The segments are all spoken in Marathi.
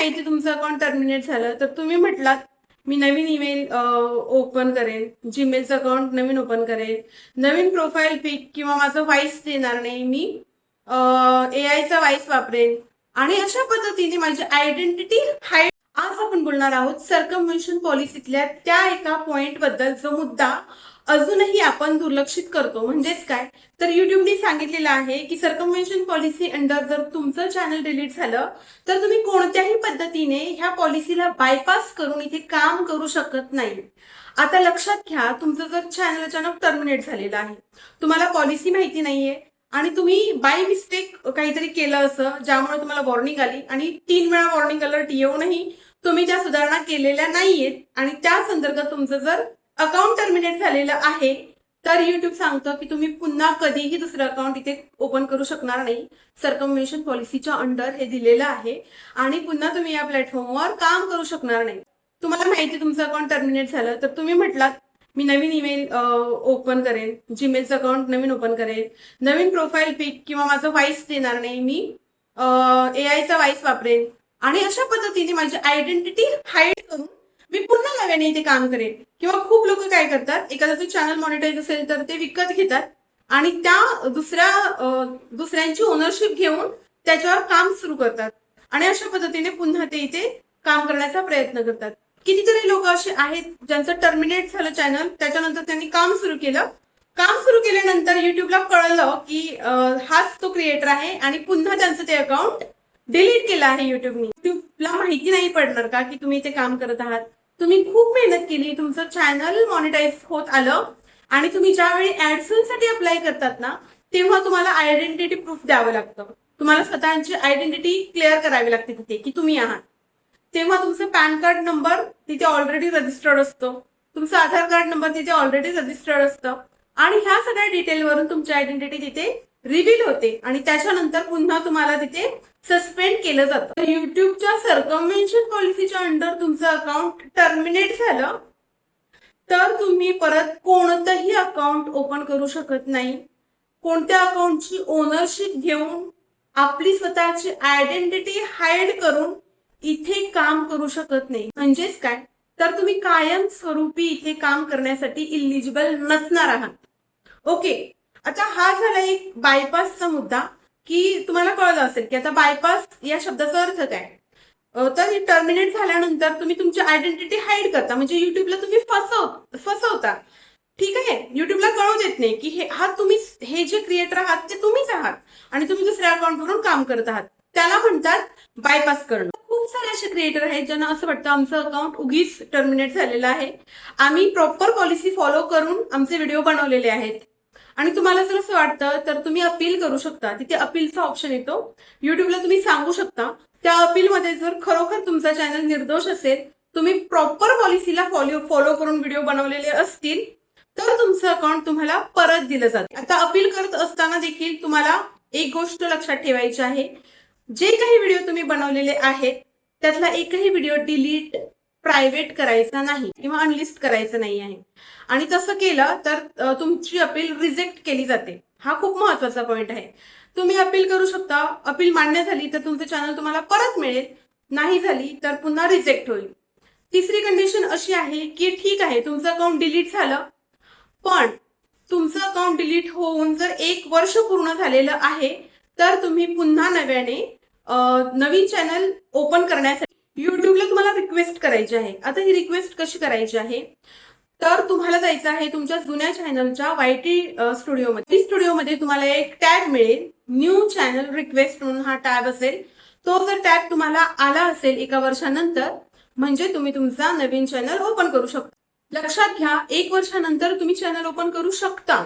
माहिती तुमचं अकाउंट टर्मिनेट झालं तर तुम्ही म्हटलात मी नवीन ईमेल ओपन करेन, जीमेलचं अकाउंट नवीन ओपन करेन, नवीन प्रोफाईल पिक किंवा माझं व्हॉइस देणार नाही, मी एआयचा व्हॉइस वापरेन आणि अशा पद्धतीने माझी आयडेंटिटी हाईड. आज आपण बोलणार आहोत सर्कमव्हेन्शन पॉलिसीतल्या त्या एका पॉइंट बद्दल जो मुद्दा अजूनही आपण दुर्लक्षित करतो. म्हणजेच काय तर युट्यूबने सांगितलेलं आहे की सर्कमव्हेन्शन पॉलिसी अंडर जर तुमचं चॅनल डिलीट झालं तर तुम्ही कोणत्याही पद्धतीने ह्या पॉलिसीला बायपास करून इथे काम करू शकत नाही. आता लक्षात घ्या, तुमचं जर चॅनल अचानक टर्मिनेट झालेलं आहे, तुम्हाला पॉलिसी माहिती नाहीये आणि तुम्ही बाय मिस्टेक काहीतरी केलं असं ज्यामुळे तुम्हाला वॉर्निंग आली आणि 3 वेळा वॉर्निंग अलर्ट येऊनही तुम्ही त्या सुधारणा केलेल्या नाहीयेत आणि त्या संदर्भात तुमचं जर अकाउंट टर्मिनेट झालेलं आहे तर युट्यूब सांगतं की तुम्ही पुन्हा कधीही दुसरं अकाउंट इथे ओपन करू शकणार नाही. सर्कमव्हेन्शन पॉलिसीच्या अंडर हे दिलेलं आहे आणि पुन्हा तुम्ही या प्लॅटफॉर्मवर काम करू शकणार नाही. तुम्हाला माहिती तुमचं अकाउंट टर्मिनेट झालं तर तुम्ही म्हटलात मी नवीन ईमेल ओपन करेन, जीमेलचं अकाउंट नवीन ओपन करेन, नवीन प्रोफाईल पिक किंवा माझं व्हॉइस देणार नाही, मी एआयचा व्हॉइस वापरेन आणि अशा पद्धतीने माझी आयडेंटिटी हाईड करून मी पुन्हा नव्याने इथे काम करेन. किंवा खूप लोक काय करतात, एखाद्याचं चॅनल मॉनिटाईज असेल तर ते विकत घेतात आणि त्या दुसऱ्यांची ओनरशिप घेऊन त्याच्यावर काम सुरू करतात आणि अशा पद्धतीने पुन्हा ते इथे काम करण्याचा प्रयत्न करतात. कितीतरी लोक असे आहेत ज्यांचं टर्मिनेट झालं चॅनल, त्याच्यानंतर त्यांनी काम सुरू केलं. काम सुरू केल्यानंतर युट्यूबला कळलं की हाच तो क्रिएटर आहे आणि पुन्हा त्यांचं ते अकाउंट डिलीट केलं आहे युट्यूबने. युट्यूबला माहिती नाही पडणार का की तुम्ही इथे काम करत आहात? तुम्ही खूप मेहनत केली, तुमचं चॅनल मॉनिटाईज होत आलं आणि तुम्ही ज्यावेळी ऍडसेन्ससाठी अप्लाय करतात ना तेव्हा तुम्हाला आयडेंटिटी प्रूफ द्यावं लागतं. तुम्हाला स्वतःची आयडेंटिटी क्लिअर करावी लागते तिथे की तुम्ही आहात. तेव्हा तुमचं पॅन कार्ड नंबर तिथे ऑलरेडी रजिस्टर्ड असतो, तुमचं आधार कार्ड नंबर तिथे ऑलरेडी रजिस्टर्ड असतं आणि ह्या सगळ्या डिटेलवरून तुमची आयडेंटिटी तिथे रिव्हील होते आणि त्याच्यानंतर पुन्हा तुम्हाला तिथे सस्पेंड केलं जातं. युट्यूबच्या सर्कमव्हेन्शन पॉलिसीच्या अंडर तुमचं अकाउंट टर्मिनेट झालं तर तुम्ही परत कोणतंही अकाउंट ओपन करू शकत नाही. कोणत्या अकाउंटची ओनरशिप घेऊन आपली स्वतःची आयडेंटिटी हाईड करून इथे काम करू शकत नाही. म्हणजेच काय तर तुम्ही कायम स्वरूपी इथे काम करण्यासाठी इलिजिबल नसणार आहात. ओके, आता हा झाला एक बायपासचा मुद्दा की तुम्हाला कळलं असेल की आता बायपास या शब्दाचा अर्थ काय. तर टर्मिनेट झाल्यानंतर तुम्ही तुमची आयडेंटिटी हाईड करता, म्हणजे युट्यूबला तुम्ही फसवता. ठीक आहे, युट्यूबला कळू देत नाही की हे जे क्रिएटर आहात ते तुम्हीच आहात आणि तुम्ही दुसऱ्या अकाउंटवरून काम करत आहात. त्याला म्हणतात बायपास करणं. खूप सारे असे क्रिएटर आहेत ज्यांना असं वाटतं आमचं अकाउंट उगीच टर्मिनेट झालेलं आहे, आम्ही प्रॉपर पॉलिसी फॉलो करून आमचे व्हिडिओ बनवलेले आहेत. आणि तुम्हाला जर असं वाटतं तर तुम्ही अपील करू शकता. तिथे अपीलचा ऑप्शन येतो, युट्यूबला तुम्ही सांगू शकता. त्या अपीलमध्ये जर खरोखर तुमचा चॅनल निर्दोष असेल, तुम्ही प्रॉपर पॉलिसीला फॉलो करून व्हिडिओ बनवलेले असतील तर तुमचं अकाउंट तुम्हाला परत दिलं जातं. आता अपील करत असताना देखील तुम्हाला एक गोष्ट लक्षात ठेवायची आहे, जे काही व्हिडिओ तुम्ही बनवलेले आहेत त्यातला एकही व्हिडिओ डिलीट प्रायव्हेट करायचा नाही किंवा अनलिस्ट करायचा नाही आहे. आणि तसं केलं तर तुमची अपील रिजेक्ट केली जाते. हा खूप महत्वाचा पॉइंट आहे. तुम्ही अपील करू शकता, अपील मान्य झाली तर तुमचं चॅनल तुम्हाला परत मिळेल, नाही झाली तर पुन्हा रिजेक्ट होईल. तिसरी कंडिशन अशी आहे की ठीक आहे तुमचं अकाउंट डिलीट झालं, पण तुमचं अकाउंट डिलीट होऊन जर 1 वर्ष पूर्ण झालेलं आहे तर तुम्ही पुन्हा नव्याने नवीन चॅनल ओपन करण्यासाठी युट्यूबला तुम्हाला रिक्वेस्ट करायची आहे. आता ही रिक्वेस्ट कशी करायची आहे तर तुम्हाला जायचं आहे तुमच्या जुन्या चॅनलच्या वायटी स्टुडिओमध्ये तुम्हाला एक टॅब मिळेल, न्यू चॅनल रिक्वेस्ट म्हणून हा टॅब असेल. तो जर टॅब तुम्हाला आला असेल 1 वर्षानंतर म्हणजे तुम्ही तुमचा नवीन चॅनल ओपन करू शकता. लक्षात घ्या, 1 वर्षानंतर तुम्ही चॅनल ओपन करू शकता,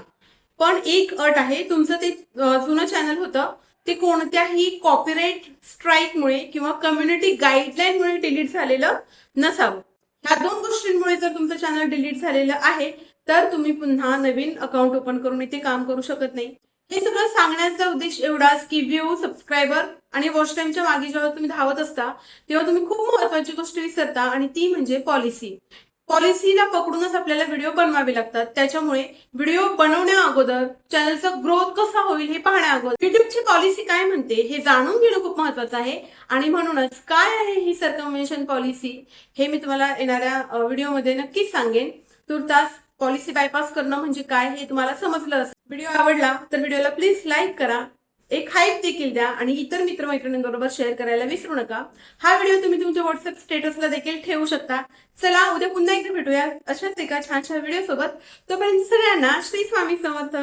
पण एक अट आहे, तुमचं ते जुनं चॅनल होतं ते कोणत्याही कॉपीराइट स्ट्राईकमुळे किंवा कम्युनिटी गाईडलाईनमुळे डिलीट झालेलं नसावं. ह्या 2 गोष्टींमुळे जर तुमचं चॅनल डिलीट झालेलं आहे तर तुम्ही पुन्हा नवीन अकाउंट ओपन करून इथे काम करू शकत नाही. हे सगळं सांगण्याचा उद्देश एवढाच की व्ह्यू, सबस्क्रायबर आणि वॉच टाइमच्या मागे जेव्हा तुम्ही धावत असता तेव्हा तुम्ही खूप महत्वाची गोष्ट विसरता आणि ती म्हणजे पॉलिसी. पॉलिसीला पकडूनच आपल्याला व्हिडिओ बनवावे लागतात. त्याच्यामुळे व्हिडिओ बनवण्या अगोदर चॅनलचा ग्रोथ कसा होईल हे पाहण्या अगोदर युट्यूबची पॉलिसी काय म्हणते हे जाणून घेणं खूप महत्वाचं आहे. आणि म्हणूनच काय आहे ही सर्कमव्हेन्शन पॉलिसी हे मी तुम्हाला येणाऱ्या व्हिडिओमध्ये नक्कीच सांगेन. तुर्तास पॉलिसी बायपास करणं म्हणजे काय हे तुम्हाला समजलं असेल. व्हिडिओ आवडला तर व्हिडिओला प्लीज लाईक करा, एक हाईप देखील द्या आणि इतर मित्रमैत्रिणींबरोबर शेअर करायला विसरू नका. हा व्हिडिओ तुम्ही तुमच्या व्हॉट्सअप स्टेटसला देखील ठेवू शकता. चला उद्या पुन्हा एकदा भेटूया अशाच एका छानशा व्हिडिओ सोबत. तोपर्यंत सगळ्यांना श्री स्वामी समर्थ.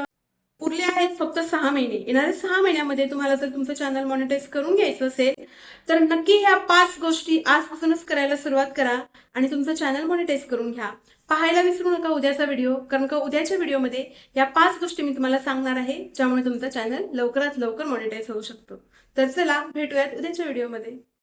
उरले आहेत फक्त 6 महिने. येणाऱ्या 6 महिन्यामध्ये तुम्हाला जर तुमचं चॅनल मॉनिटाईज करून घ्यायचं असेल तर नक्की ह्या 5 गोष्टी आजपासूनच करायला सुरुवात करा आणि तुमचं चॅनल मॉनिटाईज करून घ्या. पाहायला विसरू नका उद्याचा व्हिडिओ, कारण का उद्याच्या व्हिडिओमध्ये या 5 गोष्टी मी तुम्हाला सांगणार आहे ज्यामुळे तुमचं चॅनल लवकरात लवकर मॉनिटाईज होऊ शकतो. तर चला भेटूयात उद्याच्या व्हिडिओमध्ये.